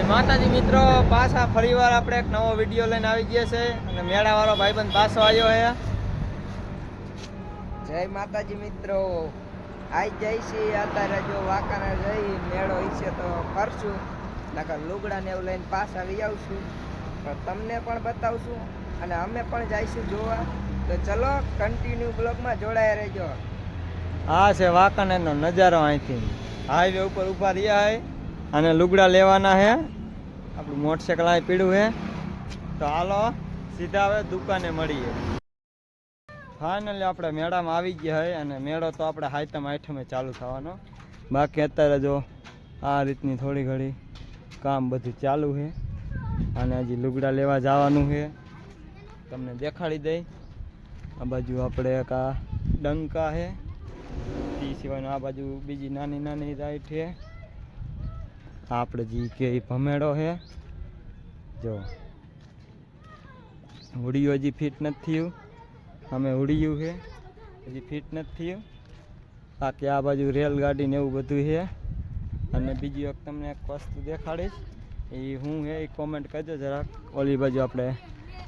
માતાજી મિત્રો, પાછા ફરીવાર આપણે એક નવો વિડીયો લઈને આવી ગયા છે અને મેળાવાળો ભાઈબંધ પાછો આવ્યો છે. જય માતાજી મિત્રો, આઈ જાય છે અત્યારે જો વાંકાને જઈ મેળો ઈચ્છે તો કરશું, નકર લુગડા ને એવું લઈને પાછા આવી આવશું, તો તમને પણ બતાવશું અને અમે પણ જઈશું જોવા. તો ચલો કન્ટિન્યુ બ્લોગમાં જોડાયા રહેજો. આ છે વાંકાનેરનો નજારો. અહીંથી હાઈવે ઉપર ઊભા રહ્યા છે અને લુગડા લેવાના છે. આપણું મોટરસાઇકલ અહીં પીડ્યું છે, તો હાલો સીધા હવે દુકાને મળીએ. ફાઇનલી આપણે મેળામાં આવી ગયા છે અને મેળો તો આપણે હાઈતમ આઠમે ચાલુ થવાનો. બાકી અત્યારે જો આ રીતની થોડી ઘડી કામ બધું ચાલુ છે અને હજી લુગડા લેવા જવાનું છે. તમને દેખાડી દઈ. આ બાજુ આપણે એક આ ડંકા છે, તે સિવાયનો આ બાજુ બીજી નાની નાની રાઈડ છે. આપણે જે કે ભમેડો છે. જો હુડિયું હજી ફિટ નથી થયું, અમે હુડિયું છે હજી ફિટ નથી થયું. બાકી આ બાજુ રેલગાડી ને એવું બધું છે. અને બીજી વખત તમને એક વસ્તુ દેખાડીશ, એ શું છે એ કોમેન્ટ કરજો જરાક. ઓલી બાજુ આપણે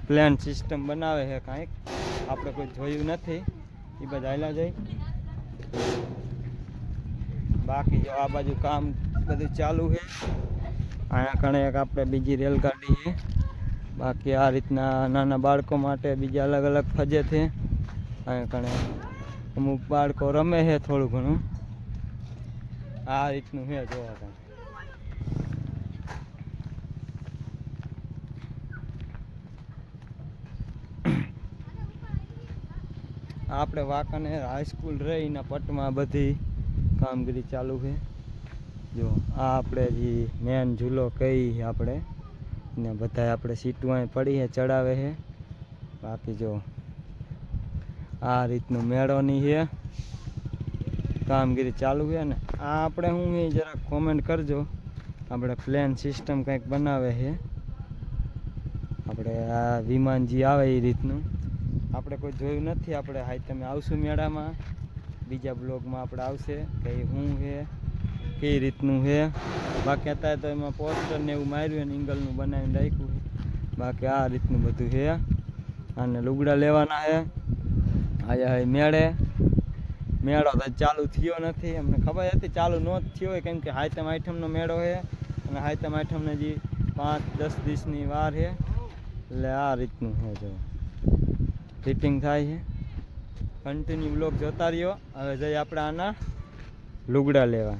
પ્લેન સિસ્ટમ બનાવે છે કાંઈક, આપણે કોઈ જોયું નથી, એ બધા હાલ્યા જાય. બાકી જો આ બાજુ કામ બધું ચાલુ છે. અહીંયા કણે એક આપણે બીજી રેલગાડી છે. બાકી આ રીતના નાના બાળકો માટે બીજા અલગ અલગ ફજે છે. અહીંયા કણે અમુક બાળકો રમે છે થોડું ઘણું. આ રીતનું છે જોવા કાંઈ. આપણે વાંકાનેર હાઈસ્કૂલ રહીના પટમાં બધી કામગીરી ચાલુ છે. જો આ આપણે જે મેન ઝૂલો કઈ આપણે ને બધા આપણે સીટું અહીં પડી છે, ચડાવે છે. બાકી જો આ રીતનું મેળોની છે કામગીરી ચાલુ છે. ને આ આપણે શું એ જરાક કોમેન્ટ કરજો. આપણે પ્લેન સિસ્ટમ કંઈક બનાવે છે. આપણે આ વિમાન જે આવે એ રીતનું આપણે કોઈ જોયું નથી. આપણે હાઈ તમે આવશું મેળામાં, બીજા બ્લોગમાં આપણે આવશે કે શું છે કઈ રીતનું છે. બાકી અત્યારે તો એમાં પોસ્ટર ને એવું માર્યું ને એંગલનું બનાવીને રાખ્યું. બાકી આ રીતનું બધું છે. અને લુગડા લેવાના છે. આજે મેળો તો ચાલુ થયો નથી. અમને ખબર હતી ચાલુ ન થયો હોય, કેમ કે હાઈતમ આઠમનો મેળો છે અને હાઈતમ આઠમને જે 5-10 દિવસની વાર છે. એટલે આ રીતનું છે જો ફિટિંગ થાય છે. કન્ટિન્યુ બ્લોગ જોતા રહ્યો. હવે જઈએ આપણે આના લુગડા લેવા.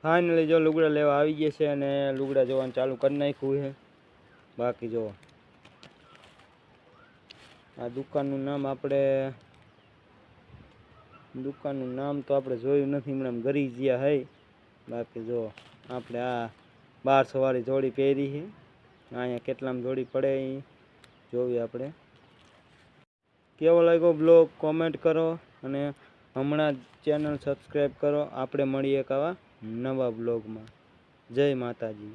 ફાઇનલી જો લુગડા લેવા આવી ગયા છે અને લુગડા જોવાનું ચાલુ કરી નાખ્યું છે. બાકી જો આ દુકાનનું નામ તો આપણે જોયું નથી, હમણાં ગરી જ્યાં હે. બાકી જો આપણે આ 1200 વાળી જોડી પહેરી છે. અહીંયા કેટલામાં જોડી પડે એ જોવી આપણે. કેવો લાગ્યો બ્લોગ કોમેન્ટ કરો અને હમણાં ચેનલ સબસ્ક્રાઈબ કરો. આપણે મળીએ એક આવા નવા બ્લોગમાં. જય માતાજી.